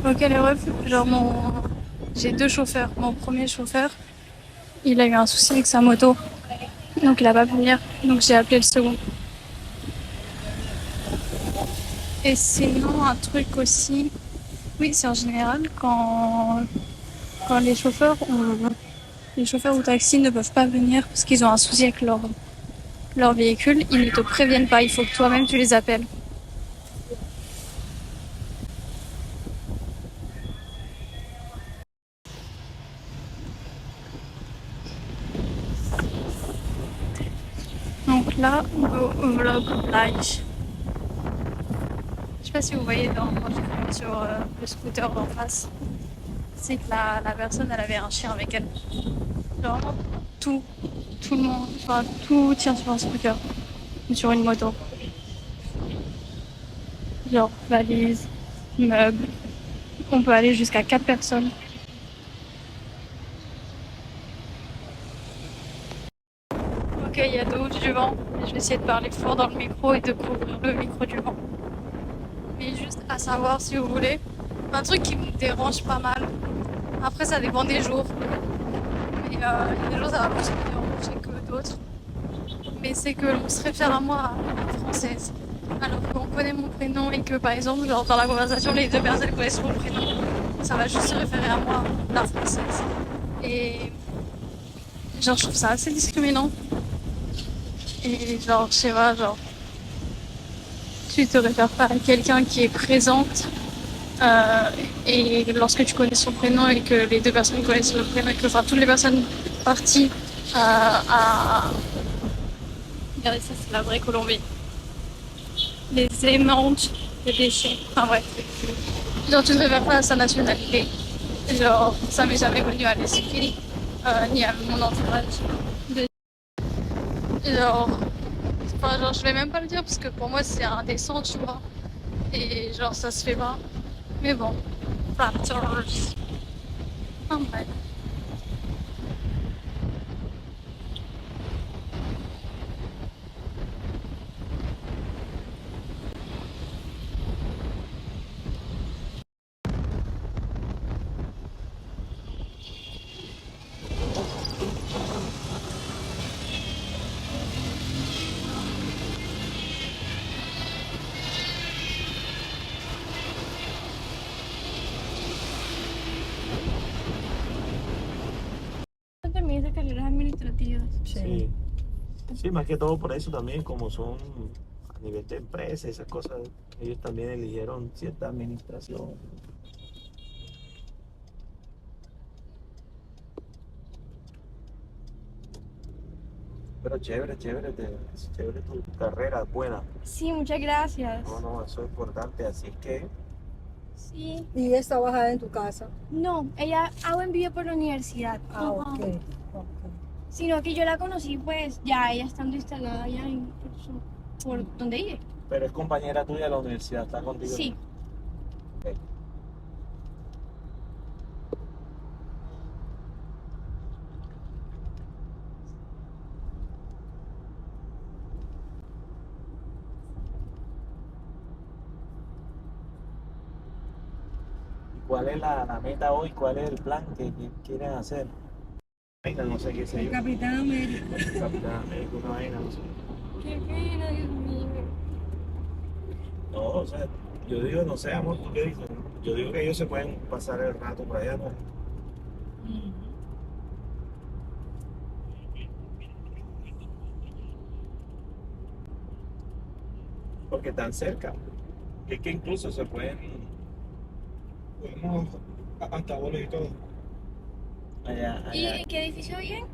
Ok, les refs, genre j'ai deux chauffeurs. Mon premier chauffeur, il a eu un souci avec sa moto, donc il a pas pu venir. Donc j'ai appelé le second. Et sinon, un truc aussi, oui, c'est en général quand les chauffeurs ou taxis ne peuvent pas venir parce qu'ils ont un souci avec leur véhicule, ils ne te préviennent pas. Il faut que toi-même tu les appelles. Donc là, au vlog live. Je sais pas si vous voyez quand j'ai filmé sur le scooter d'en face, c'est que la personne elle avait un chien avec elle. Genre tout, tout le monde, enfin tout tient sur un scooter ou sur une moto. Genre valise, meubles. On peut aller jusqu'à 4 personnes. Ok, il y a de haut du vent. Je vais essayer de parler fort dans le micro et de couvrir le micro du vent. Mais juste à savoir si vous voulez, un truc qui me dérange pas mal. Après ça dépend des jours. Mais il y a des jours ça va plus me déranger que d'autres. Mais c'est que l'on se réfère à moi à la française. Alors qu'on connaît mon prénom et que par exemple, genre dans la conversation, les deux personnes connaissent mon prénom, ça va juste se référer à moi, la française. Et genre, je trouve ça assez discriminant. Et genre, je sais pas, genre, tu te réfères pas à quelqu'un qui est présente. Et lorsque tu connais son prénom et que les deux personnes connaissent le prénom et que enfin, toutes les personnes parties à... Regardez ça, c'est la vraie Colombie. Les aimantes de déchets. Enfin bref. Genre, tu ne réfères pas à sa nationalité. Genre, ça m'est jamais venu à l'esprit, ni à mon entourage. De... Genre, enfin, genre, je vais même pas le dire parce que pour moi c'est indécent, tu vois. Et genre, ça se fait pas. Mais bon, Raptors. Enfin bref. También de carreras administrativas. Sí, sí, más que todo por eso también, como son a nivel de empresa, esas cosas, ellos también eligieron cierta administración. Pero chévere, chévere, chévere tu carrera, buena. Sí, muchas gracias. No, no, eso es importante, así que Sí. ¿Y esta bajada en tu casa? No, ella hago envío por la universidad. Ah, ok. Ok. Sino que yo la conocí pues ya ella estando instalada allá por donde ella. pero es compañera tuya de la universidad, está contigo. Sí. Ok. ¿Y cuál es la meta hoy? ¿Cuál es el plan que quieren hacer? Venga, no sé qué sé El yo. Capitán América. Capitán América, una vaina, no sé. Qué pena, Dios mío. No, o sea, yo digo, no sé, amor, ¿tú qué dices? Yo digo que ellos se pueden pasar el rato por allá, ¿no? Porque están cerca. Es que incluso se pueden, podemos hasta bolos y todo. Allá, ¿Y allá, en qué edificio bien?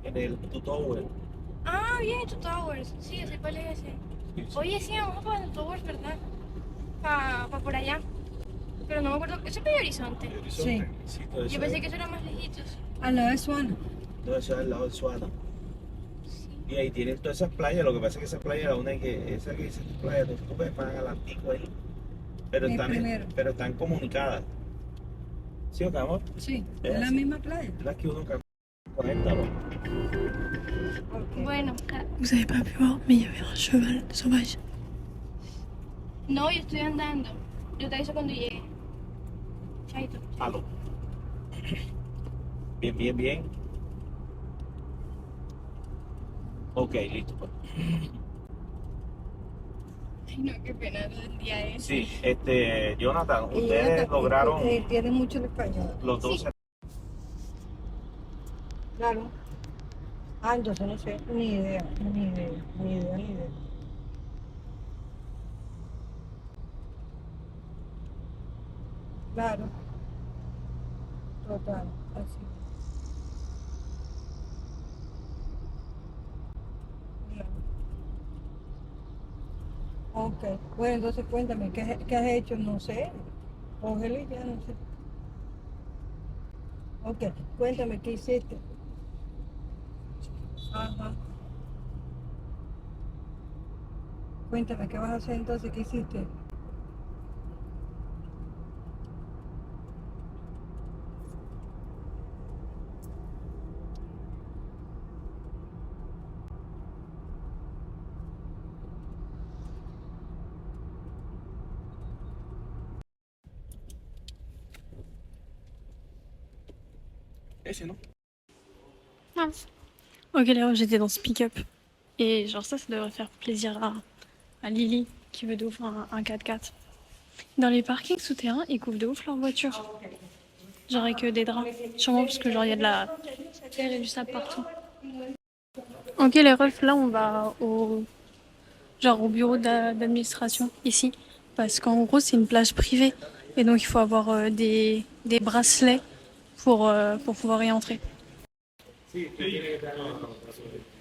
en el Tutower. Ah, bien, tu Towers. Sí, ese cuál es ese. Sí, sí. Oye, sí, vamos para el Towers, ¿verdad? Para por allá. Pero no me acuerdo. ¿Eso es Belo Horizonte? Horizonte. Sí, todo eso Yo pensé es- que eso era más lejitos. Al lado de Suana. todo eso es al lado del Suana. Y ahí tienen todas esas playas, lo que pasa es que esa playa, la una que, esa que dice tu playa, tú puedes pagar al antiguo ahí. Pero El están, primero. pero están comunicadas. ¿Sí o qué, amor? Sí, Es es la así. misma playa. Las que uno camina. Conéctalo. Bueno, Vous avez pas pu voir, mais il y avait un cheval sauvage. no, yo estoy andando. Yo te aviso cuando llegue. Chaito. Aló. Bien, bien, bien. Ok, listo. Pues. Ay, no, qué pena el día ese. Sí, Jonathan, Y ustedes ella lograron tiene mucho el español. los dos. Sí. Claro. Ah, entonces no sé, ni idea, ni idea, ni idea, ni idea. Claro, total, así. Claro. Ok, bueno, entonces cuéntame, ¿qué has hecho? No sé. Cógele y ya, no sé. Ok, cuéntame, ¿qué hiciste? Ajá. Cuéntame, ¿qué vas a hacer entonces? ¿Qué hiciste? Ese, ¿no? Ah. Ok, là, j'étais dans ce pick-up. Et genre ça devrait faire plaisir à Lily qui veut de ouf un 4x4. Dans les parkings souterrains, ils couvrent de ouf leur voiture. Genre avec des draps. Sûrement parce que genre il y a de la terre et du sable partout. Ok les refs, là on va au bureau d'administration ici. Parce qu'en gros c'est une plage privée. Et donc il faut avoir des bracelets pour pouvoir y entrer.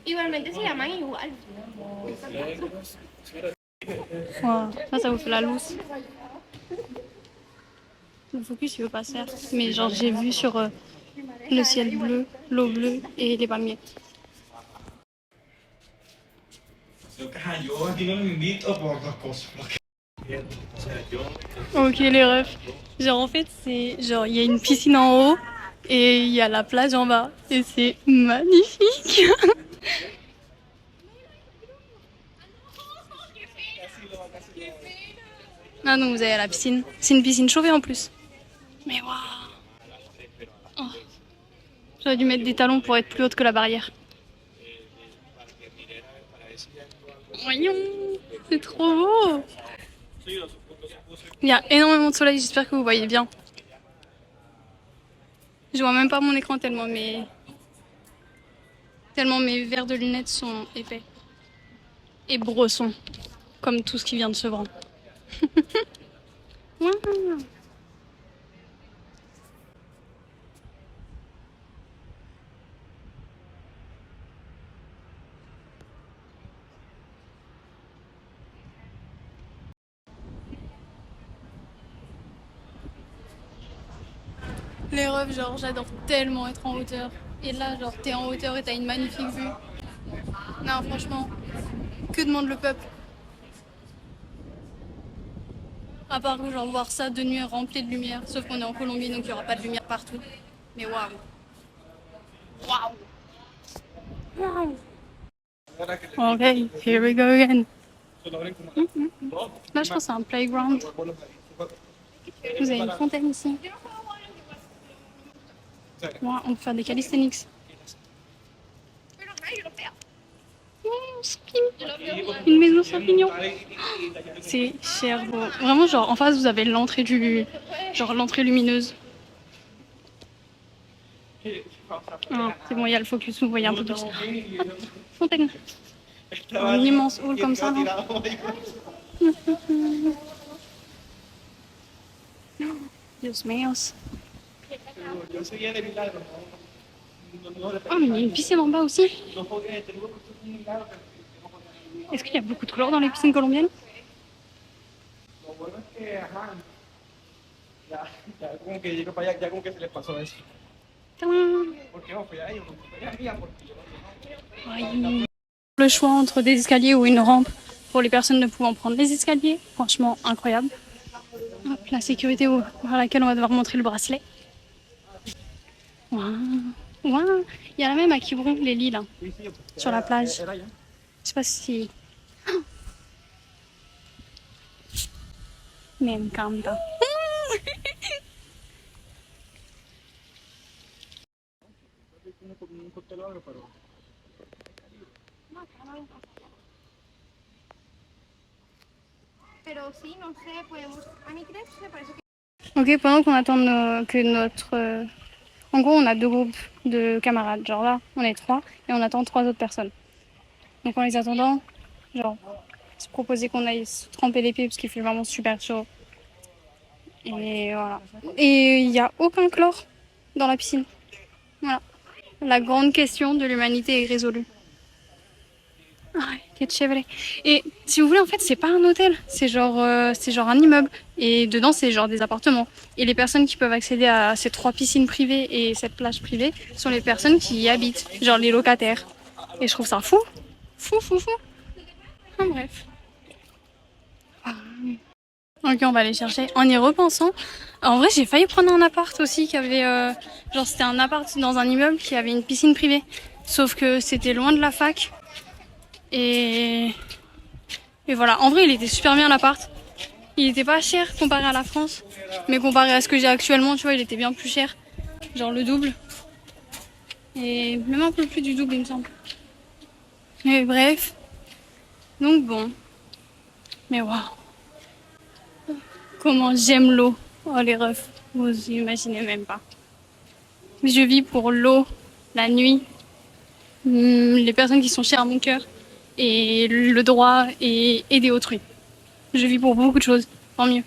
Igualmente se llaman igual. Wow. Ça vous fait la loose. Le focus il veut pas se faire. Mais genre j'ai vu sur le ciel bleu, l'eau bleue et les palmiers. Yo aquí no me invito por dos cosas. Ok les refs. Genre en fait c'est genre il y a une piscine en haut et il y a la plage en bas et c'est magnifique. Ah non vous avez la piscine. C'est une piscine chauffée en plus. Mais waouh. Oh. J'aurais dû mettre des talons pour être plus haute que la barrière. Voyons, c'est trop beau. Il y a énormément de soleil, j'espère que vous voyez bien. Je vois même pas mon écran tellement mes verres de lunettes sont épais. Et brossons, comme tout ce qui vient de se vendre. Wow. Les refs, genre j'adore tellement être en hauteur. Et là, genre t'es en hauteur et t'as une magnifique vue. Non, franchement, que demande le peuple? À part genre voir ça de nuit rempli de lumière. Sauf qu'on est en Colombie donc il n'y aura pas de lumière partout. Mais waouh! Waouh! Waouh! Ok, here we go again. Là, je pense que c'est un playground. Vous avez une fontaine ici. Ouais, on peut faire des calisthenics. Une maison champignon. C'est cher. Vraiment, genre, en face, vous avez l'entrée l'entrée lumineuse. Ah, c'est bon, il y a le focus, vous voyez un peu plus. Hop, fontaine. Un immense hall comme ça, là. Dios míos. Oh, mais il y a une piscine en bas aussi. Est-ce qu'il y a beaucoup de chlore dans les piscines colombiennes? Le choix entre des escaliers ou une rampe pour les personnes ne pouvant prendre les escaliers, franchement incroyable. Hop, la sécurité par laquelle on va devoir montrer le bracelet. Waouh. Waouh. Il y a la même à Quiberon, les lits là, sur la plage. Je sais pas si... Me encanta. Ok, pendant qu'on attend que notre... En gros, on a 2 groupes de camarades. Genre là, on est 3 et on attend 3 autres personnes. Donc en les attendant, genre, c'est proposé qu'on aille se tremper les pieds parce qu'il fait vraiment super chaud. Et voilà. Et il n'y a aucun chlore dans la piscine. Voilà. La grande question de l'humanité est résolue. Ay, qué chévere. Et si vous voulez, en fait, c'est pas un hôtel, c'est genre un immeuble. Et dedans, c'est genre des appartements. Et les personnes qui peuvent accéder à ces 3 piscines privées et cette plage privée sont les personnes qui y habitent, genre les locataires. Et je trouve ça fou. Fou, fou, fou. Enfin, bref. Ok, on va aller chercher. En y repensant, en vrai, j'ai failli prendre un appart aussi qui avait... genre, c'était un appart dans un immeuble qui avait une piscine privée. Sauf que c'était loin de la fac. Et voilà, en vrai il était super bien l'appart. Il était pas cher comparé à la France, mais comparé à ce que j'ai actuellement, tu vois, il était bien plus cher. Genre le double. Et même un peu plus du double, il me semble. Mais bref. Donc bon. Mais waouh. Comment j'aime l'eau. Oh les refs, vous imaginez même pas. Je vis pour l'eau, la nuit, les personnes qui sont chères à mon cœur. Et le droit et aider autrui. Je vis pour beaucoup de choses, tant mieux.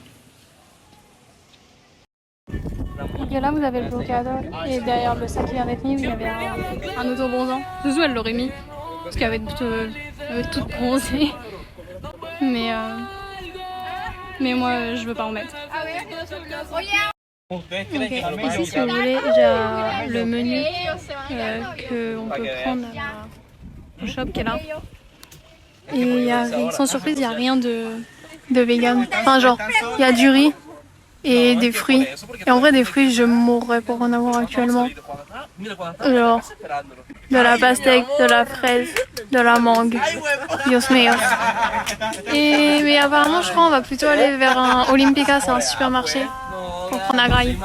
Ok, là vous avez le bloquador et derrière le sac qui vient d'être mis, il y avait un autobronzant. Zouzou elle l'aurait mis parce qu'elle avait toute bronzée. Mais moi je veux pas en mettre. Ok, ici si vous voulez, j'ai le menu qu'on peut prendre au shop qui est là. Et sans surprise, il n'y a rien de vegan. Enfin, genre, il y a du riz et des fruits. Et en vrai, des fruits, je mourrais pour en avoir actuellement. Genre, de la pastèque, de la fraise, de la mangue. Dios mío. Mais apparemment, je crois qu'on va plutôt aller vers un Olympica, c'est un supermarché, pour prendre la graille.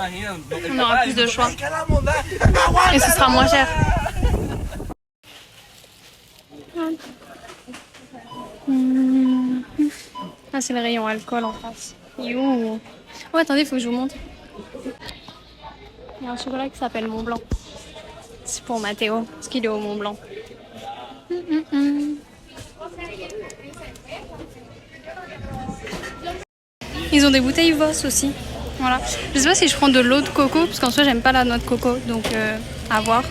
On aura plus de choix. Et ce sera moins cher. Ah, c'est le rayon alcool en face. Oh, attendez, il faut que je vous montre. Il y a un chocolat qui s'appelle Mont Blanc. C'est pour Mathéo, parce qu'il est au Mont Blanc. Ils ont des bouteilles Voss aussi. Voilà. Je sais pas si je prends de l'eau de coco, parce qu'en soi, j'aime pas la noix de coco, donc à voir.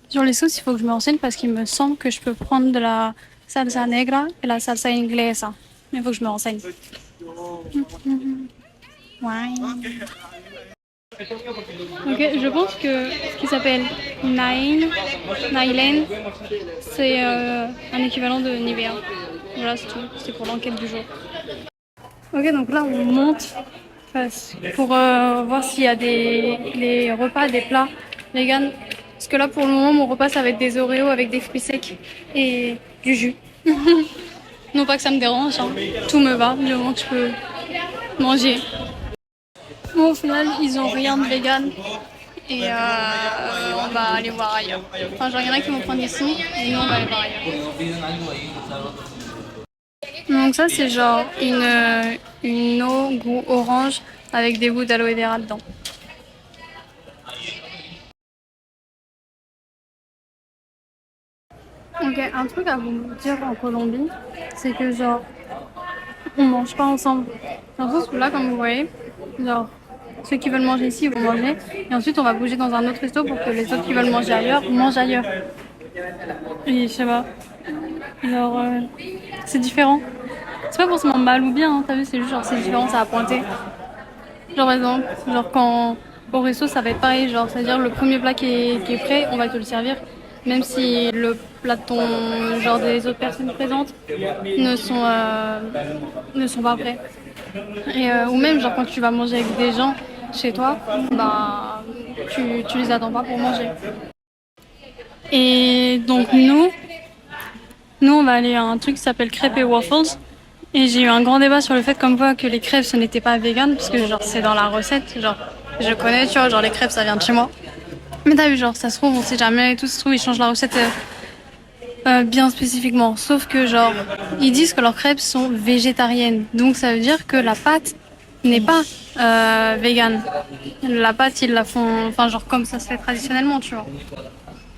Sur les sauces, il faut que je me renseigne parce qu'il me semble que je peux prendre de la salsa negra et la salsa inglesa. Mais il faut que je me renseigne. Ouais. Ok, je pense que ce qui s'appelle Nailen, c'est un équivalent de Nivea. Voilà, c'est tout. C'est pour l'enquête du jour. Ok, donc là on monte pour voir s'il y a des repas, des plats vegan. Parce que là pour le moment mon repas ça va être des Oreos avec des fruits secs et du jus. Non pas que ça me dérange, hein. Tout me va du moment que je peux manger. Bon, au final ils ont rien de vegan et on va aller voir ailleurs. Enfin genre il y en a qui vont prendre ici et nous on va aller voir ailleurs. Donc ça c'est genre une eau goût orange avec des bouts d'aloe vera dedans. Ok, un truc à vous dire en Colombie, c'est que genre on mange pas ensemble. Dans le sens où là comme vous voyez, genre ceux qui veulent manger ici ils vont manger et ensuite on va bouger dans un autre resto pour que les autres qui veulent manger ailleurs mangent ailleurs. Et je sais pas, genre c'est différent. C'est pas forcément mal ou bien, hein, t'as vu, c'est juste genre c'est différent, ça a pointé. Genre par exemple, genre quand au resto ça va être pareil, genre c'est-à-dire le premier plat qui est prêt, on va te le servir, même si le plat de genre des autres personnes présentes ne sont pas prêts. Et ou même genre quand tu vas manger avec des gens chez toi, bah tu les attends pas pour manger. Et donc nous on va aller à un truc qui s'appelle crêpes et waffles. Et j'ai eu un grand débat sur le fait comme quoi que les crêpes ce n'était pas vegan parce que genre c'est dans la recette, genre je connais, tu vois, genre les crêpes ça vient de chez moi. Mais t'as vu, genre, ça se trouve, on sait jamais, tout se trouve, ils changent la recette bien spécifiquement. Sauf que, genre, ils disent que leurs crêpes sont végétariennes. Donc, ça veut dire que la pâte n'est pas végane. La pâte, ils la font, enfin, genre, comme ça se fait traditionnellement, tu vois.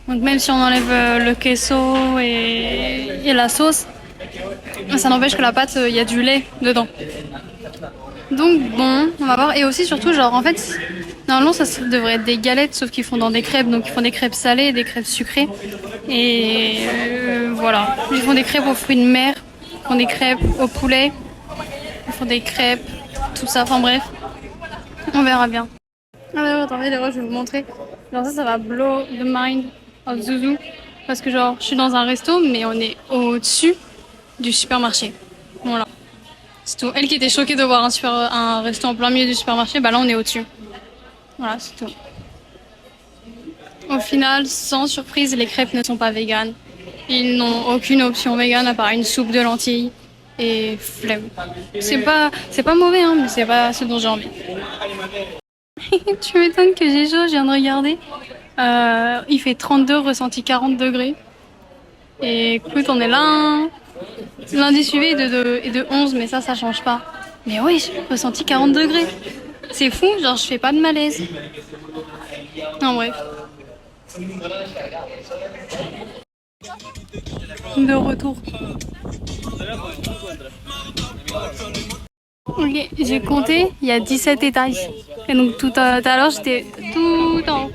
Donc, même si on enlève le queso et la sauce, ça n'empêche que la pâte, il y a du lait dedans. Donc bon, on va voir. Et aussi surtout, genre en fait, normalement ça devrait être des galettes, sauf qu'ils font dans des crêpes. Donc ils font des crêpes salées et des crêpes sucrées. Et voilà. Ils font des crêpes aux fruits de mer, ils font des crêpes au poulet, ils font des crêpes, tout ça. Enfin bref, on verra bien. Ah ouais, attendez, je vais vous montrer. Genre ça va blow the mind of Zouzou. Parce que genre, je suis dans un resto, mais on est au-dessus du supermarché. Voilà. C'est tout. Elle qui était choquée de voir un resto en plein milieu du supermarché, bah là on est au-dessus. Voilà, c'est tout. Au final, sans surprise, les crêpes ne sont pas véganes. Ils n'ont aucune option végane à part une soupe de lentilles et flemme. C'est pas mauvais, hein, mais c'est pas ce dont j'ai envie. Tu m'étonnes que j'ai chaud, je viens de regarder. Il fait 32, ressenti 40 degrés. Et écoute, on est là, hein. Lundi suivi est de 11, mais ça change pas. Mais oui, j'ai ressenti 40 degrés. C'est fou, genre je fais pas de malaise. En bref. De retour. Ok, j'ai compté, il y a 17 étages. Et donc tout à l'heure, j'étais tout en haut.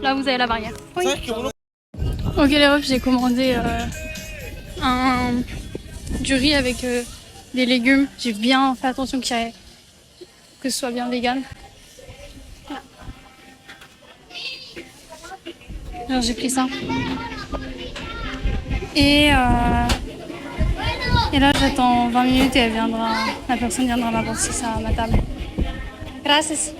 Là, vous avez la barrière. Oui. Ok les refs, j'ai commandé du riz avec des légumes. J'ai bien fait attention que ce soit bien vegan. Alors j'ai pris ça. Et là j'attends 20 minutes et la personne viendra m'apporter ça à ma table. Gracias.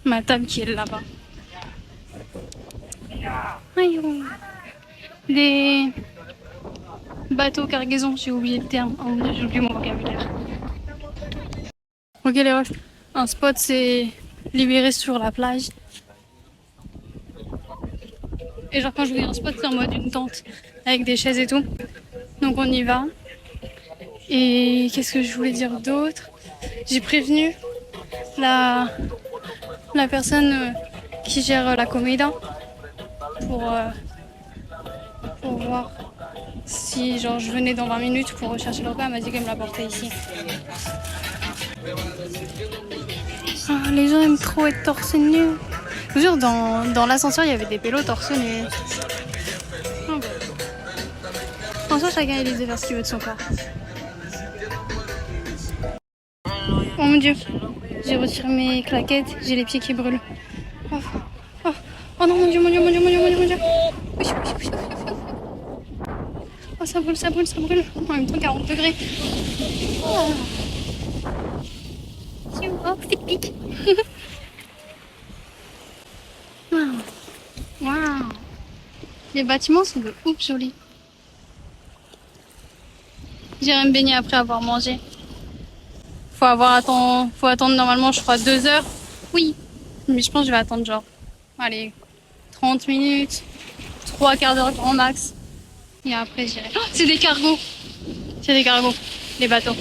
Ma table qui est là-bas. Des bateaux cargaison, j'ai oublié le terme, j'ai oublié mon vocabulaire. Ok les refs, un spot c'est libéré sur la plage. Et genre quand je vous dis un spot c'est en mode une tente avec des chaises et tout. Donc on y va. Et qu'est-ce que je voulais dire d'autre? J'ai prévenu la personne qui gère la comida pour voir si genre je venais dans 20 minutes pour rechercher le repas. Elle m'a dit qu'elle me l'apportait ici. Ah, les gens aiment trop être torse nu. Je vous jure, dans l'ascenseur il y avait des pélos torse nu. Oh, bah. François, chacun est libre de faire ce qu'il veut de son corps. Oh mon dieu, j'ai retiré mes claquettes, j'ai les pieds qui brûlent. Oh, oh, oh non, mon dieu, mon dieu, mon dieu, mon dieu, mon dieu, mon dieu. Oui, oui, oui, oui, oui. Oh, ça brûle, ça brûle, ça brûle. En même temps, 40 degrés. Oh, oh c'est pique. Waouh. Waouh. Les bâtiments sont de ouf jolis. J'irai me baigner après avoir mangé. Faut attendre normalement, je crois, 2 heures. Oui, mais je pense que je vais attendre genre, allez, 30 minutes, 3 quarts d'heure grand max. Et après, j'irai. Oh, c'est des cargos. C'est des cargos, les bateaux.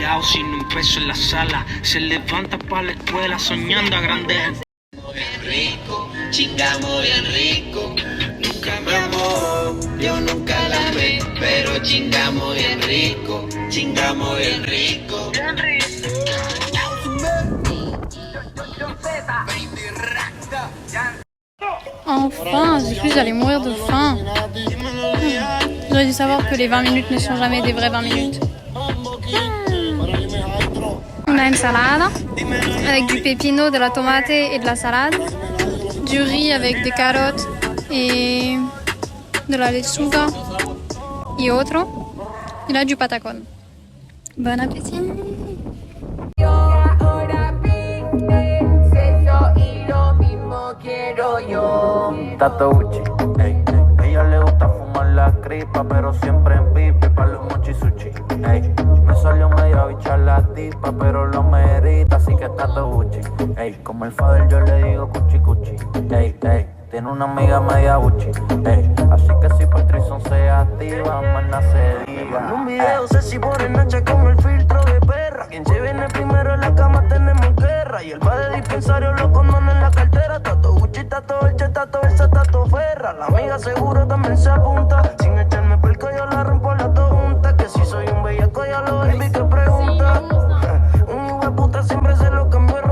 Tirado sin un peso en la sala, se levanta para la escuela soñando a grande. Bien rico, chingamos bien rico. Nunca me amó, yo nunca la amé, pero chingamos bien rico, chingamos bien rico. Bien rico. Enfin, j'ai cru que j'allais mourir de faim. J'aurais dû savoir que les 20 minutes ne sont jamais des vraies 20 minutes. Una ensalada avec du pepino, de la tomate et de la salade. Du riz avec des carottes et de la lechuga y otro. Y là du patacón. Bon appétit. Tato Gucci, ey. Ella le gusta fumar la cripa, pero siempre en pipi pa' los mochi sushi, ey. Me salió media bicha la tipa, pero lo merita, así que Tato Gucci, ey. Como el father yo le digo cuchi cuchi, ey, ey. Tiene una amiga media Gucci, ey. Así que si Patrison se activa, más se diga. En un video se si pone nacha con el filtro de perra. Quien se viene primero en la cama tenemos guerra. Y el va de dispensario los condones en la cartera. Tato Gucci, Tato Elche, Tato Elsa, Tato Ferra. La amiga seguro también se apunta. Sin echarme pelco yo la rompo las dos juntas. Que si soy un bellaco ya lo baby que pregunta. Un hijo de puta siempre se lo cambió el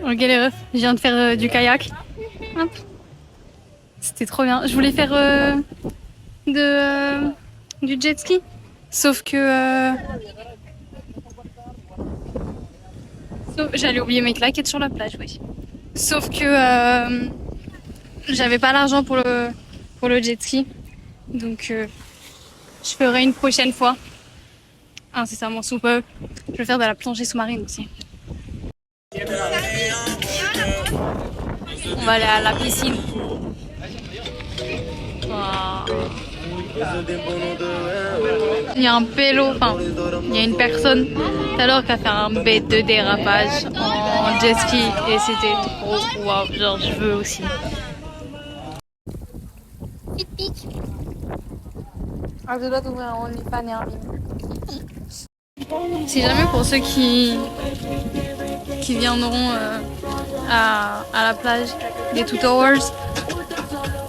Ok les refs, je viens de faire du kayak. Hop. C'était trop bien. Je voulais faire du jet ski. Sauf que... J'allais oublier mes claquettes sur la plage, oui. Sauf que j'avais pas l'argent pour le jet ski. Donc je ferai une prochaine fois. Incessamment sous peu. Je vais faire de la plongée sous-marine aussi. On va aller à la piscine. Wow. Il y a un pélo, enfin, il y a une personne tout à l'heure qui a fait un bête de dérapage en jet ski et c'était trop waouh, genre je veux aussi. Pic. Ah, je dois t'ouvrir un OnlyFans et un ligne. Si jamais pour ceux qui viendront à la plage des Two Towers,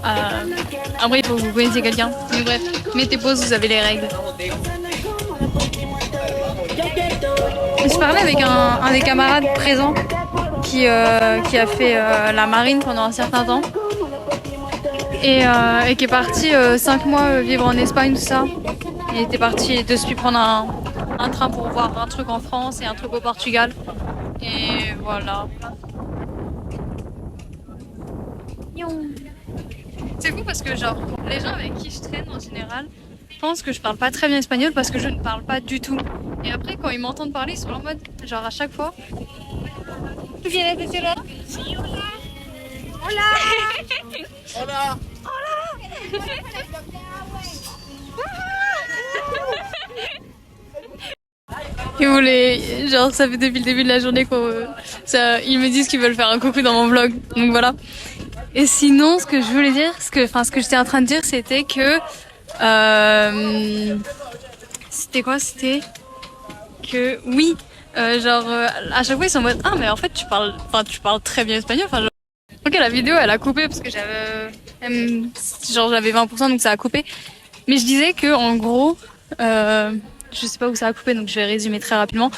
après il faut que vous connaissiez quelqu'un. Mais bref, mettez pause, vous avez les règles. Je parlais avec un des camarades présents qui a fait la marine pendant un certain temps et qui est parti 5 mois vivre en Espagne, tout ça. Il était parti de suite prendre un train pour voir un truc en France et un truc au Portugal. Et voilà. C'est fou parce que genre les gens avec qui je traîne en général pensent que je parle pas très bien espagnol parce que je ne parle pas du tout. Et après quand ils m'entendent parler ils sont en mode genre à chaque fois. Tu viens de Barcelona? Si, hola. Hola. Hola. Hola. Ils voulaient, genre ça fait depuis le début de la journée quoi, ils me disent qu'ils veulent faire un coucou dans mon vlog, donc voilà. Et sinon ce que je voulais dire, ce que j'étais en train de dire c'était que, c'était quoi, c'était que oui, genre à chaque fois ils sont en mode ah mais en fait tu parles très bien espagnol, enfin genre... Ok la vidéo elle a coupé parce que j'avais 20% donc ça a coupé, mais je disais que en gros je sais pas où ça a coupé donc je vais résumer très rapidement.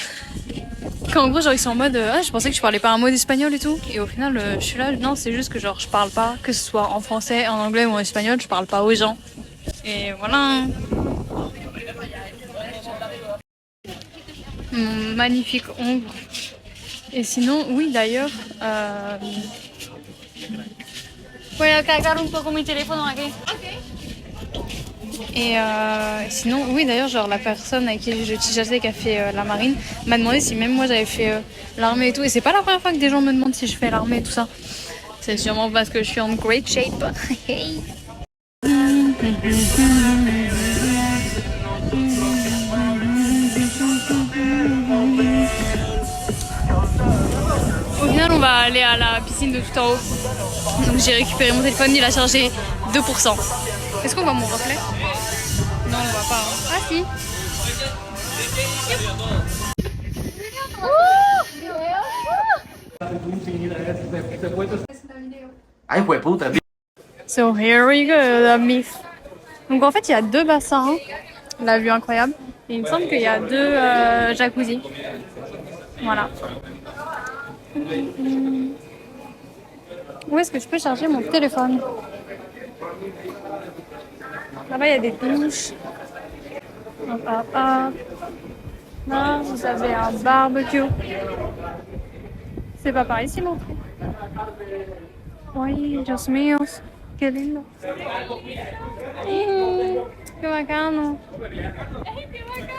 Qu'en gros genre ils sont en mode ah je pensais que je parlais pas un mot d'espagnol et tout et au final je suis là non c'est juste que genre je parle pas, que ce soit en français, en anglais ou en espagnol, je parle pas aux gens et voilà. Mon magnifique ongle. Et sinon oui d'ailleurs voy a cargar un poco mi teléfono aquí. Et sinon, oui d'ailleurs, genre la personne avec qui je chitchatais qui a fait la marine m'a demandé si même moi j'avais fait l'armée et tout. Et c'est pas la première fois que des gens me demandent si je fais l'armée et tout ça. C'est sûrement parce que je suis en great shape. Au final, on va aller à la piscine de tout en haut. Donc j'ai récupéré mon téléphone, il a chargé 2%. Est-ce qu'on voit mon reflet? Non. Non, on voit pas. Hein. Ah si. Ay, pues puta. So here we go, the myth. Donc en fait, il y a 2 bassins, la vue incroyable. Et il me semble qu'il y a 2 jacuzzi. Voilà. Où est-ce que je peux charger mon téléphone? Là-bas, il y a des douches. Hop, hop, hop. Là, vous avez un barbecue. C'est pas par ici non plus. Ay, Dios mío, qué lindo. Qué bacano. Qué bacano.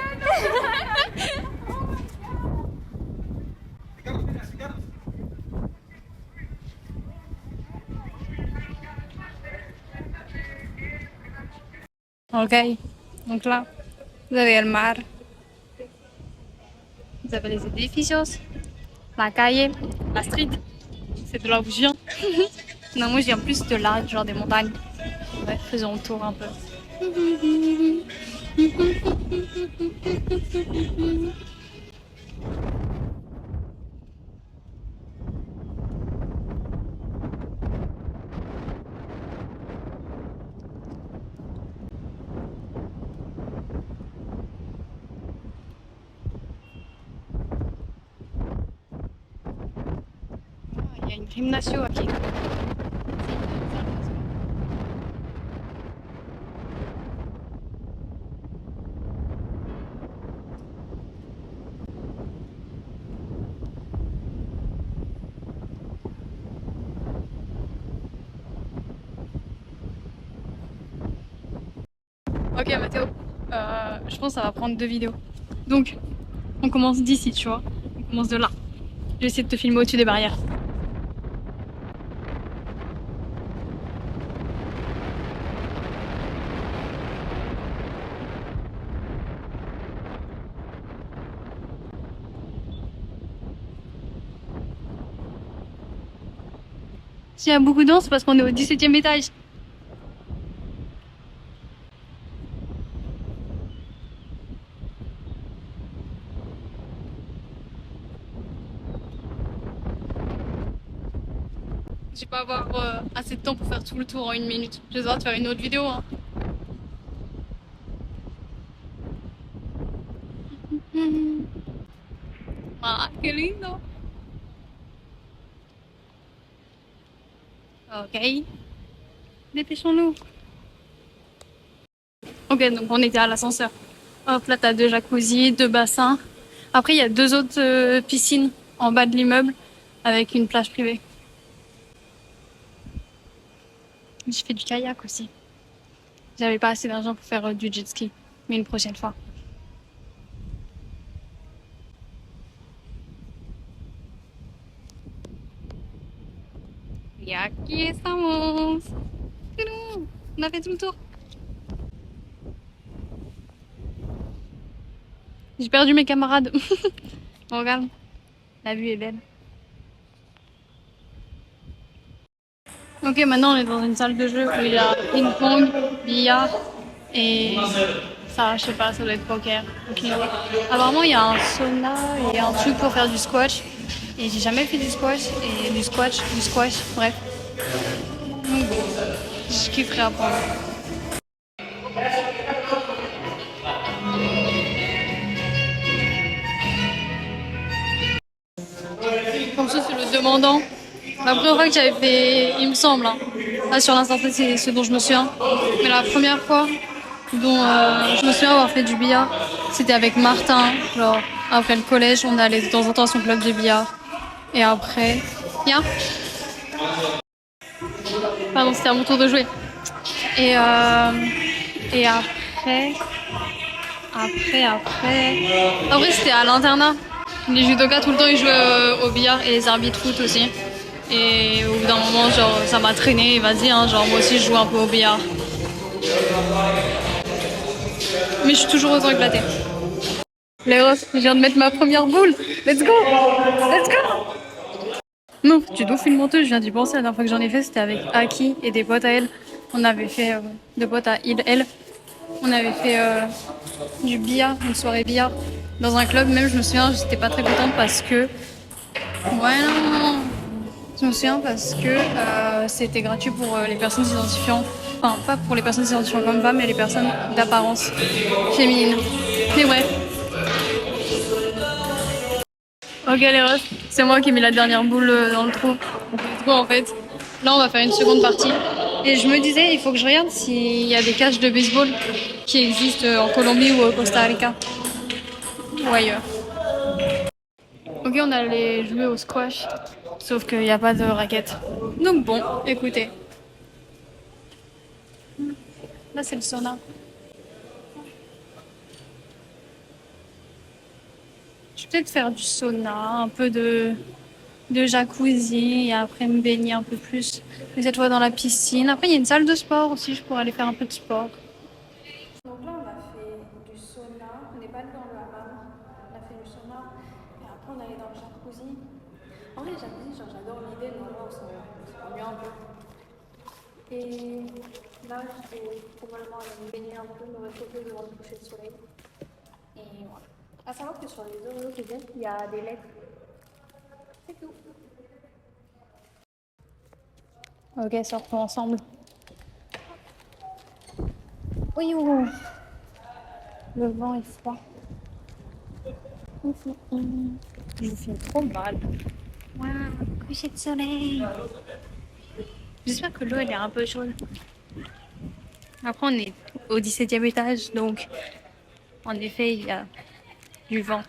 Ok, donc là, vous avez le mar. Vous avez les édificios, la calle, la street. C'est de là où je viens. Non, moi je viens plus de là, genre des montagnes. Ouais, faisons le tour un peu. Il y a une gymnasio à pied. Ok Mathéo, je pense que ça va prendre 2 vidéos. Donc, on commence d'ici, tu vois. On commence de là. Je vais essayer de te filmer au-dessus des barrières. S'il y a beaucoup d'eau, c'est parce qu'on est au 17e étage. Je vais pas avoir assez de temps pour faire tout le tour en 1 minute. Je vais devoir te faire une autre vidéo. Hein. Ah, qué lindo. Ok. Dépêchons-nous. Ok, donc on était à l'ascenseur. Hop, là t'as 2 jacuzzi, 2 bassins. Après, il y a 2 autres piscines en bas de l'immeuble avec une plage privée. J'ai fait du kayak aussi. J'avais pas assez d'argent pour faire du jet ski, mais une prochaine fois. Y aquí estamos. On a fait tout le tour. J'ai perdu mes camarades. Bon, regarde, la vue est belle. Ok, maintenant on est dans une salle de jeu où il y a ping-pong, billard et ça, je sais pas, ça doit être poker. Okay. Apparemment, il y a un sauna et un truc pour faire du squash. Et j'ai jamais fait du squash et du squash, bref. Donc bon, je kifferais apprendre. Comme ça, c'est le demandant. La première fois que j'avais fait, il me semble, hein. Là sur l'instant c'est ce dont je me souviens. Mais la première fois dont je me souviens avoir fait du billard, c'était avec Martin. Genre après le collège, on allait de temps en temps à son club de billard. Et après, viens. Pardon, c'était à mon tour de jouer. Et après, c'était à l'internat. Les judokas tout le temps ils jouaient au billard et les arbitres foot aussi. Et au bout d'un moment, genre, ça m'a traîné, vas-y, hein, genre, moi aussi, je joue un peu au billard. Mais je suis toujours autant éclatée. Les refs, je viens de mettre ma première boule. Let's go! Let's go! Non, du dos fil menteuse, je viens d'y penser. La dernière fois que j'en ai fait, c'était avec Aki et des potes à elle. On avait fait 2 potes à elle. On avait fait du billard, une soirée billard dans un club. Même, je me souviens, j'étais pas très contente parce que. Ouais, non. Je me souviens parce que c'était gratuit pour les personnes s'identifiant. Enfin, pas pour les personnes s'identifiant comme femmes, mais les personnes d'apparence féminine. Mais bref. Ok, les refs, c'est moi qui ai mis la dernière boule dans le trou. Du coup, en fait, là, on va faire une seconde partie. Et je me disais, il faut que je regarde s'il y a des cages de baseball qui existent en Colombie ou au Costa Rica. Ou ailleurs. Ok, on allait jouer au squash, sauf qu'il n'y a pas de raquette. Donc bon, écoutez. Là, c'est le sauna. Je vais peut-être faire du sauna, un peu de jacuzzi et après me baigner un peu plus. Mais cette fois dans la piscine. Après, il y a une salle de sport aussi, je pourrais aller faire un peu de sport. Donc là, on a fait du sauna. On n'est pas allé dans le hammam. On a fait du sauna. Et après, on est allé dans le jacuzzi. En vrai, le jacuzzi, genre, j'adore l'idée, mais on s'ennuie un peu. Et là, je vais probablement aller me baigner un peu, me réchauffer devant le coucher de soleil. Et voilà. À savoir que sur les oreos que j'ai, il y a des lettres. C'est tout. Ok, sortons ensemble. Oui, oh. Le vent est froid. Je vous file trop mal. Waouh, coucher de soleil. J'espère que l'eau elle est un peu chaude. Après, on est au 17e étage, donc en effet, il y a du vent.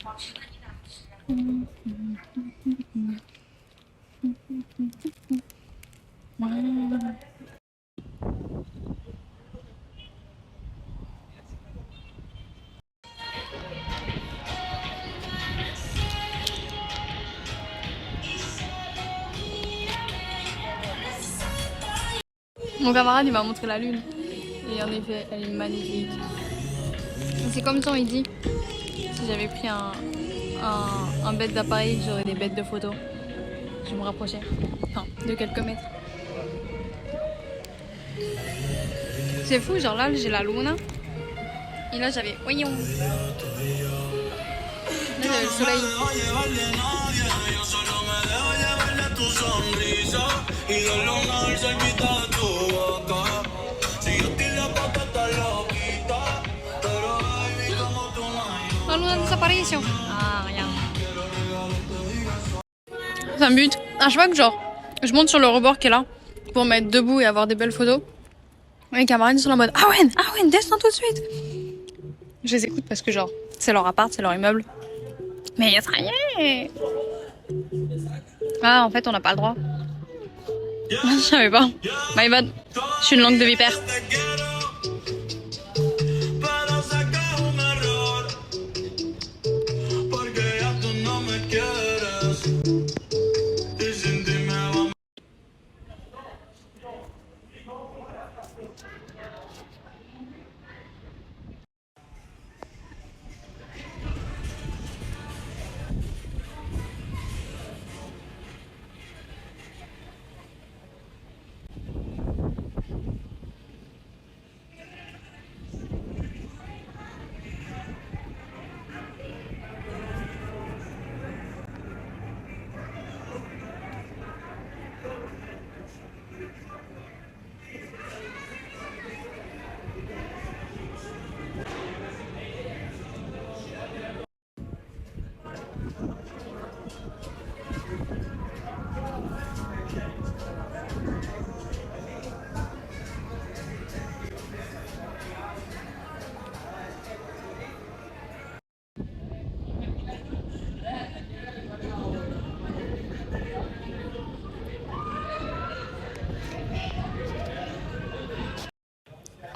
Mon camarade il m'a montré la lune et en effet elle est magnifique. C'est comme ça il dit, si j'avais pris un bête d'appareil j'aurais des bêtes de photos. Je me rapprochais, enfin de quelques mètres. C'est fou, genre là j'ai la luna et là j'avais voyons. Là j'avais le soleil. La luna disparition. Ah rien. Ça me bute. À chaque fois que genre je monte sur le rebord qui est là pour me mettre debout et avoir des belles photos. Les camarades sont en mode ah ouais, descends tout de suite. Je les écoute parce que genre c'est leur appart, c'est leur immeuble. Mais ça y est. Ah en fait on n'a pas le droit. Je savais pas. My bad. Je suis une langue de vipère.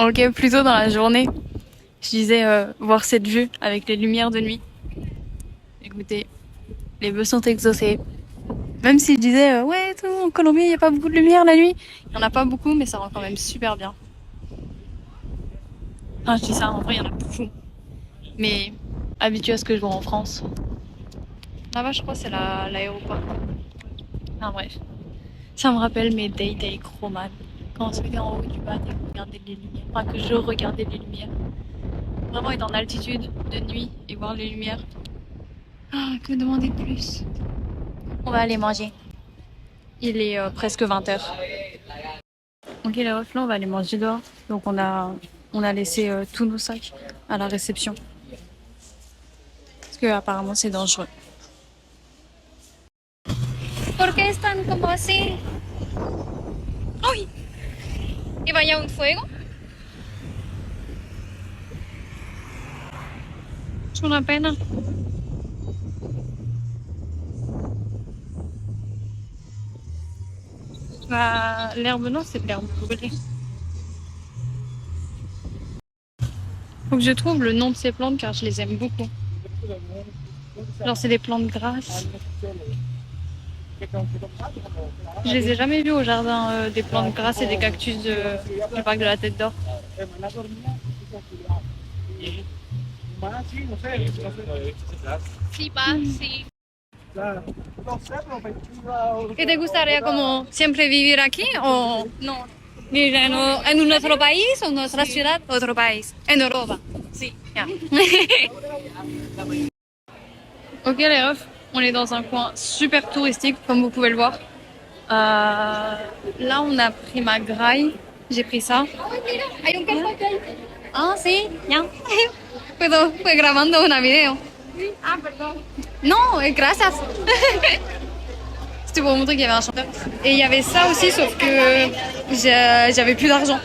Ok, plus tôt dans la journée, je disais voir cette vue avec les lumières de nuit. Écoutez, les vœux sont exaucés. Même si je disais ouais, tout, en Colombie il n'y a pas beaucoup de lumière la nuit, il n'y en a pas beaucoup, mais ça rend quand même super bien. Enfin, je dis ça, en vrai, il y en a beaucoup. Mais habitué à ce que je vois en France. Là-bas, je crois que c'est l'aéroport. Enfin bref, ça me rappelle mes dates avec Roman. Quand on se mettait en haut du bateau et qu'on regardait les lumières. Enfin, que je regardais les lumières. vraiment être en altitude de nuit et voir les lumières. Ah, que demander de plus? On va aller manger. Il est presque 20h. Ok les refs, là on va aller manger dehors. Donc on a laissé tous nos sacs à la réception. Parce que apparemment c'est dangereux. ¿Por qué están como así? ¡Ay! ¿Y vaya un fuego? Es una pena. L'herbe, non, c'est de l'herbe brûlée. Faut que je trouve le nom de ces plantes car je les aime beaucoup. Genre, c'est des plantes grasses. Je les ai jamais vues au jardin, des plantes grasses et des cactus du parc de la Tête d'Or. Sí, va, sí. ¿Y te gustaría como siempre vivir aquí o no? ¿Vivir en nuestro país o en nuestra ciudad? Otro país. En Europa. Sí, ya. Ok les refs, on est dans un coin super touristique comme vous pouvez le voir. Là on a pris ma graille, j'ai pris ça. Ah sí, ya. Fue grabando una video. Ah, pardon. Non, gracias. C'était pour montrer qu'il y avait un chanteur. Et il y avait ça aussi, sauf que j'avais plus d'argent.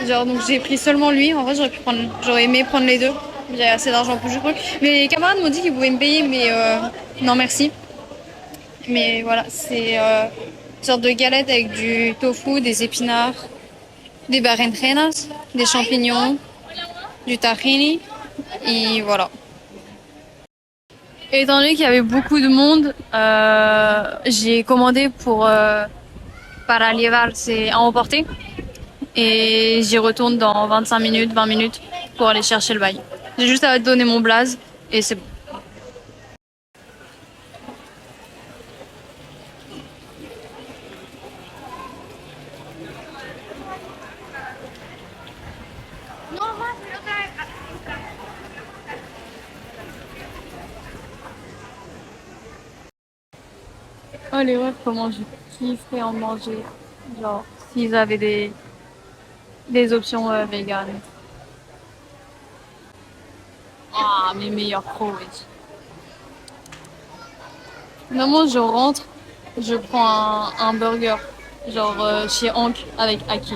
Genre, donc j'ai pris seulement lui. En vrai, j'aurais aimé prendre les deux. J'avais assez d'argent pour je crois. Mais les camarades m'ont dit qu'ils pouvaient me payer, mais non merci. Mais voilà, c'est une sorte de galette avec du tofu, des épinards, des berenjenas, des champignons, du tahini. Et voilà. Et étant donné qu'il y avait beaucoup de monde, j'ai commandé pour para llevar, c'est à emporter. Et j'y retourne dans 25 minutes, 20 minutes pour aller chercher le bail. J'ai juste à donner mon blaze et c'est bon. Oh les refs, comment je kifferais en manger. Genre, s'ils avaient des options véganes. Ah, mes meilleurs pros, oui. Normalement, je rentre, je prends un burger. Genre chez Hank avec Aki.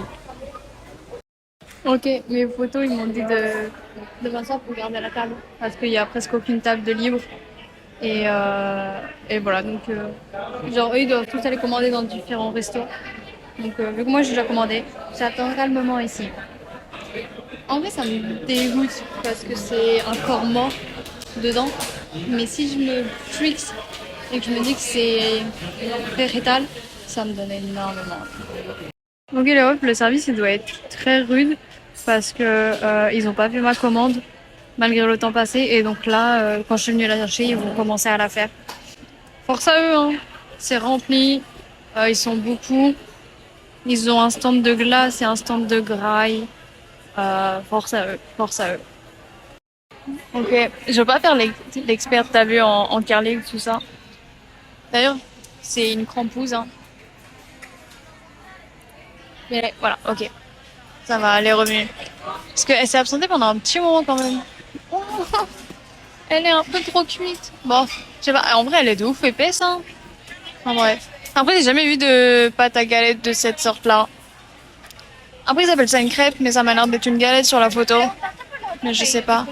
Ok, mes photos, ils m'ont dit de m'asseoir pour garder la table. Parce qu'il y a presque aucune table de libre. Et voilà, donc genre eux ils doivent tous aller commander dans différents restos. Donc vu que moi j'ai déjà commandé, j'attends calmement ici. En vrai ça me dégoûte parce que c'est un corps mort dedans. Mais si je me trixe et que je me dis que c'est végétal, ça me donne énormément. Ok les refs, le service il doit être très rude parce que ils ont pas vu ma commande malgré le temps passé et donc là quand je suis venue la chercher ils vont commencer à la faire. Force à eux hein, c'est rempli, ils sont beaucoup, ils ont un stand de glace et un stand de graille, force à eux, force à eux. Ok, je veux pas faire l'expert t'as vu en curling tout ça. D'ailleurs c'est une crampouse hein. Mais voilà, ok. Ça va, elle est revenue. Parce qu'elle s'est absentée pendant un petit moment quand même. Oh, elle est un peu trop cuite. Bon, je sais pas, en vrai elle est de ouf épaisse hein. En bref. Après j'ai jamais vu de pâte à galette de cette sorte là. Après ils appellent ça une crêpe mais ça m'a l'air d'être une galette sur la photo. Mais je sais pas.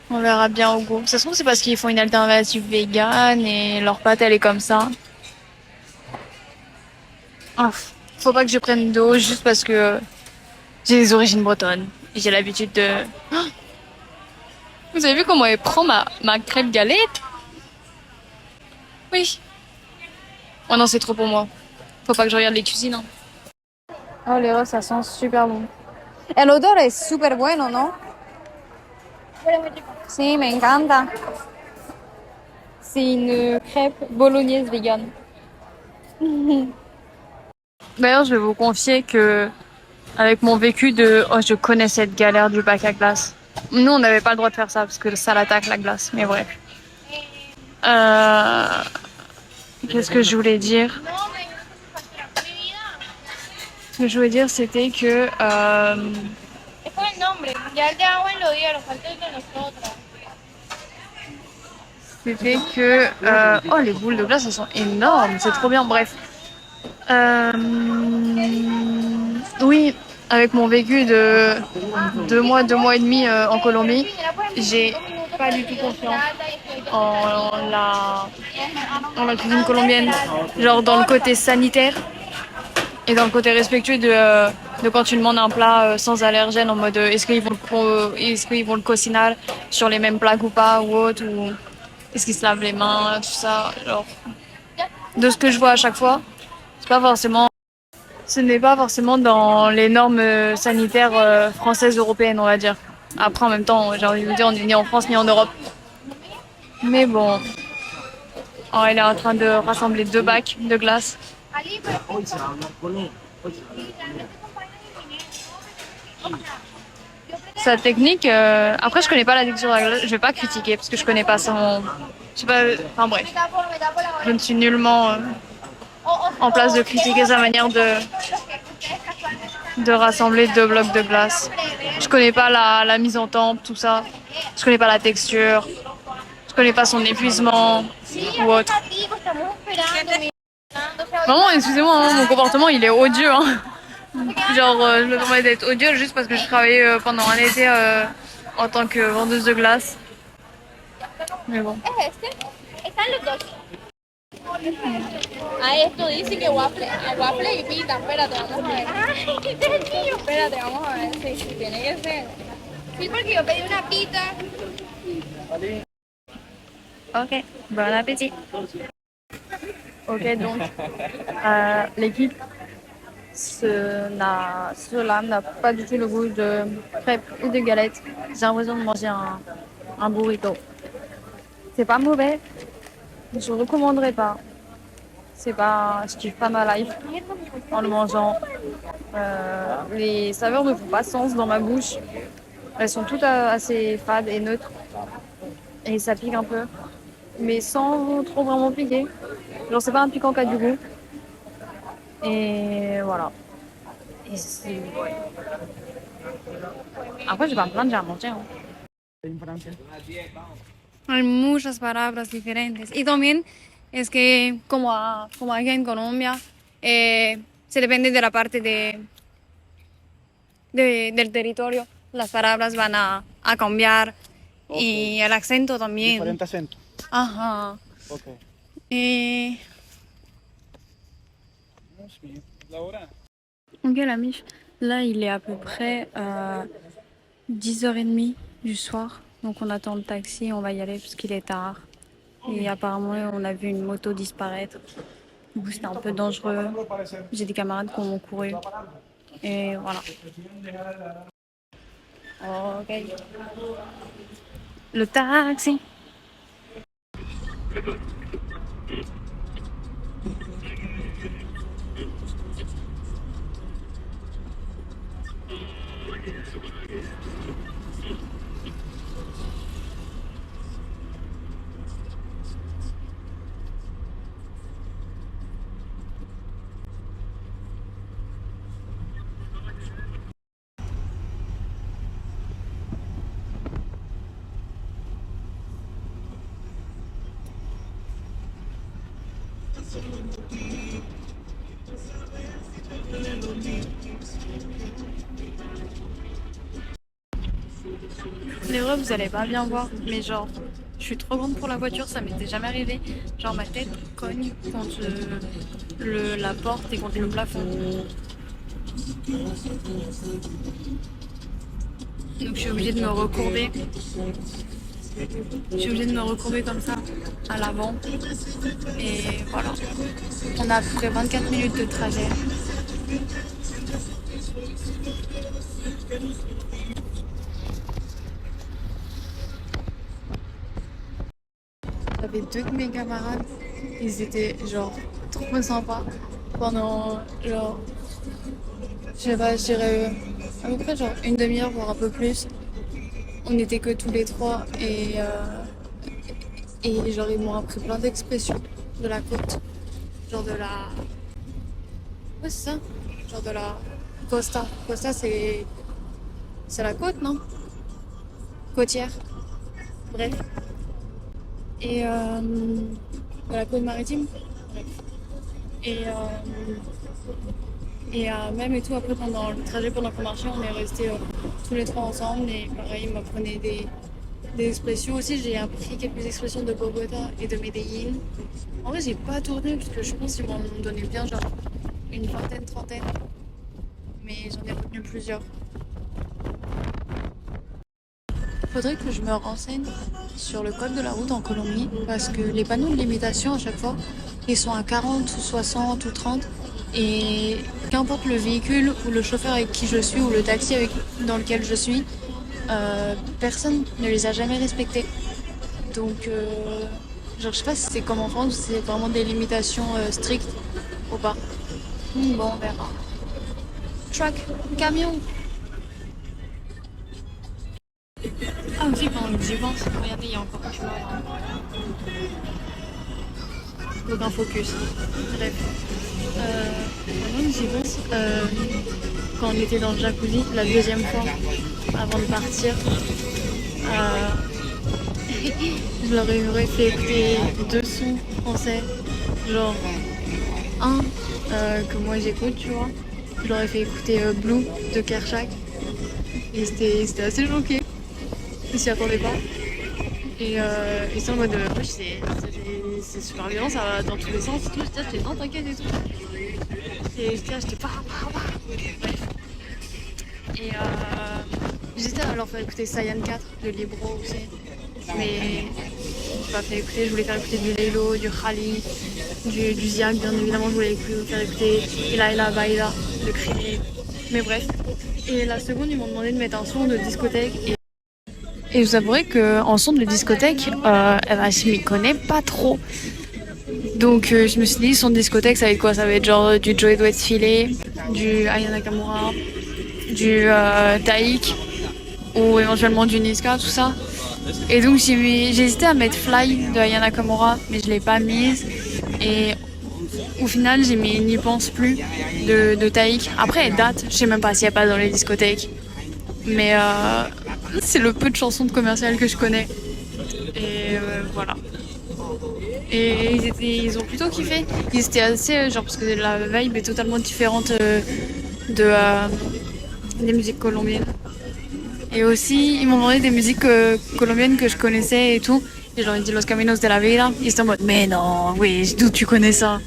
On verra bien au goût. Ça se trouve c'est parce qu'ils font une alternative végane et leur pâte elle est comme ça. Oh, faut pas que je prenne d'eau juste parce que j'ai des origines bretonnes. Et j'ai l'habitude de... Oh, vous avez vu comment elle prend ma crêpe galette? Oui. Oh non, c'est trop pour moi. Faut pas que je regarde les cuisines. Hein. Oh les roses, ça sent super bon. El odor es super bueno, ¿no? Sí, me encanta. C'est une crêpe bolognaise végane. D'ailleurs, je vais vous confier que avec mon vécu de oh je connais cette galère du bac à glace. Nous on n'avait pas le droit de faire ça parce que ça l'attaque la glace, mais bref. Qu'est-ce que je voulais dire? Ce que je voulais dire c'était que Es por el nombre. Ya el de agua lo dieron, falta el de nosotros. oh les boules de glace elles sont énormes, c'est trop bien. Bref. Oui, avec mon vécu de 2 mois et demi en Colombie, j'ai pas du tout confiance en la cuisine colombienne, genre dans le côté sanitaire et dans le côté respectueux de quand tu demandes un plat sans allergène, en mode est-ce qu'ils vont le cocinar sur les mêmes plats ou pas ou autre, ou est-ce qu'ils se lavent les mains, tout ça, genre de ce que je vois à chaque fois, ce n'est pas forcément dans les normes sanitaires françaises européennes, on va dire. Après en même temps, j'ai envie de vous dire, on est ni en France ni en Europe. Mais bon, oh, elle est en train de rassembler 2 bacs de glace. Sa technique, après je connais pas la texture de la glace, je vais pas critiquer parce que je connais pas son, je sais pas, enfin bref, je ne suis nullement en place de critiquer sa manière de rassembler 2 blocs de glace. Je connais pas la mise en tempe, tout ça, je connais pas la texture, je connais pas son épuisement ou autre. Vraiment, excusez-moi, hein, mon comportement il est odieux, hein. Genre, je me permets d'être odieux juste parce que je travaillais pendant un été en tant que vendeuse de glace. Mais bon. Es este. Están los dos. A esto dice que waffle y pita. Espérate, vamos a ver. Ay, qué sencillo. Espérate, vamos a ver. Sí, sí, tiene que ser. Sí, porque yo pedí una pita. Ok, bon appétit. Ok, donc, l'équipe, cela n'a pas du tout le goût de crêpes ou de galettes. J'ai l'impression de manger un burrito. C'est pas mauvais, je ne recommanderais pas. C'est pas, je kiffe pas ma life en le mangeant. Les saveurs ne font pas sens dans ma bouche. Elles sont toutes assez fades et neutres. Et ça pique un peu. Mais sans trop vraiment piquer. Genre c'est pas un piquant qui a du goût. Et voilà. Et ouais. Après, je vais me plaindre, j'ai à manger. Hein. Hay muchas palabras diferentes. Y también es que, como aquí en Colombia, se depende de la parte del territorio. Las palabras van a cambiar. Okay. Y el acento también. Diferente acento. Ajá. Okay. Ok la Mich, là il est à peu près 10h30 du soir, donc on attend le taxi, on va y aller parce qu'il est tard. Et apparemment on a vu une moto disparaître, du coup c'était un peu dangereux, j'ai des camarades qui ont couru, et voilà. Ok. Le taxi. Les refs, vous allez pas bien voir, mais genre, je suis trop grande pour la voiture, ça m'était jamais arrivé. Genre, ma tête cogne contre la porte et contre le plafond. Donc, je suis obligée de me recourber. Je suis obligée de me recourber comme ça, à l'avant. Et voilà. On a à peu près 24 minutes de trajet. J'avais 2 de mes camarades, ils étaient genre trop sympas pendant genre Je sais pas, je dirais à peu près genre une demi-heure, voire un peu plus. On n'était que tous les trois et genre ils m'ont appris plein d'expressions de la côte. Genre de la... Ouais, c'est ça. Genre de la costa. Costa, c'est la côte, non? Côtière. Bref. Et de la côte maritime. Bref. Et, même et tout, après pendant le trajet, pendant qu'on marchait, on est restés tous les trois ensemble. Et pareil, ils m'apprenaient des expressions aussi. J'ai appris quelques expressions de Bogota et de Medellín. En vrai, j'ai pas tourné parce que je pense qu'ils m'en ont donné bien, genre une vingtaine, trentaine. Mais j'en ai retenu plusieurs. Faudrait que je me renseigne sur le code de la route en Colombie parce que les panneaux de limitation à chaque fois ils sont à 40 ou 60 ou 30 et qu'importe le véhicule ou le chauffeur avec qui je suis ou le taxi dans lequel je suis, personne ne les a jamais respectés. Donc genre je sais pas si c'est comme en France ou si c'est vraiment des limitations strictes ou pas. Bon, on verra. Truck, camion. Ah aussi quand j'y pense, regardez il y a encore un chemin. Donc un focus. Bref. Maintenant j'y pense, quand on était dans le jacuzzi la deuxième fois avant de partir, je leur aurais fait écouter deux sons français. Genre un que moi j'écoute, tu vois. Je leur ai fait écouter Blue de Kershak. Et c'était assez choqué. Ils s'y attendaient pas. Et c'est en mode, wesh, c'est super violent, ça va dans tous les sens et tout. J'étais non, t'inquiète et tout. Et j'étais pas. Bref. Et j'étais à leur faire écouter Saiyan 4 de Libro aussi. Mais j'ai pas fait écouter, je voulais faire écouter du Laylo, du Khali, du Ziak, bien évidemment, je voulais faire écouter Ilaila Baila de Krimi. Mais bref. Et la seconde, ils m'ont demandé de mettre un son de discothèque. Et je vous avouerai qu'en son de discothèque, je m'y connais pas trop. Donc je me suis dit, son de discothèque, ça va être quoi? Ça va être genre du Joey Doigts-Filet, du Aya Nakamura, du Taïk, ou éventuellement du Niska, tout ça. Et donc j'ai hésité à mettre Fly de Aya Nakamura, mais je l'ai pas mise. Et au final, j'ai mis N'y pense plus de Taïk. Après, elle date, je sais même pas s'il y a pas dans les discothèques. Mais c'est le peu de chansons de commercial que je connais. Et voilà. Et ils ont plutôt kiffé. Ils étaient assez, genre, parce que la vibe est totalement différente des musiques colombiennes. Et aussi, ils m'ont demandé des musiques colombiennes que je connaissais et tout. Et je leur ai dit Los Caminos de la Vida. Ils étaient en mode, mais non, oui, d'où tu connais ça?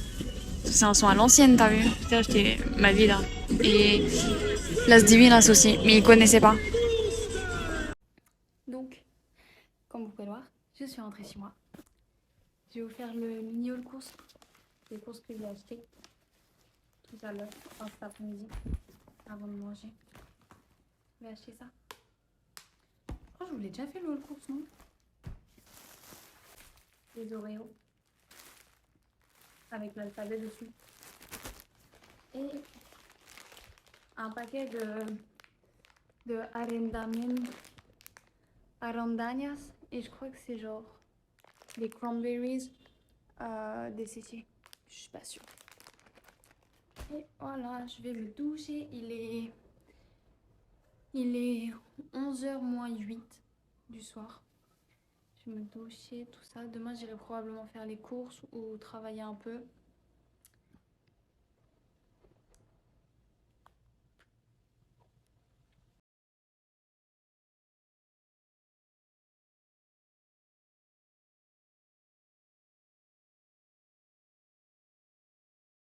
C'est un son à l'ancienne, t'as vu? Putain, j'étais ma vie là. Et Las Divinas aussi, mais ils connaissaient pas. Donc, comme vous pouvez le voir, je suis rentrée chez moi. Je vais vous faire le mini haul course. Les courses que j'ai achetées tout à l'heure, cet après-midi, avant de manger. Je vais acheter ça. Oh, je vous l'ai déjà fait le haul course, non? Les Oreos. Avec l'alphabet dessus. Et un paquet de arandañas. Et je crois que c'est genre des cranberries des City. Je suis pas sûre. Et voilà, je vais me doucher. Il est 11h moins 8 du soir. Je vais me doucher, tout ça. Demain, j'irai probablement faire les courses ou travailler un peu.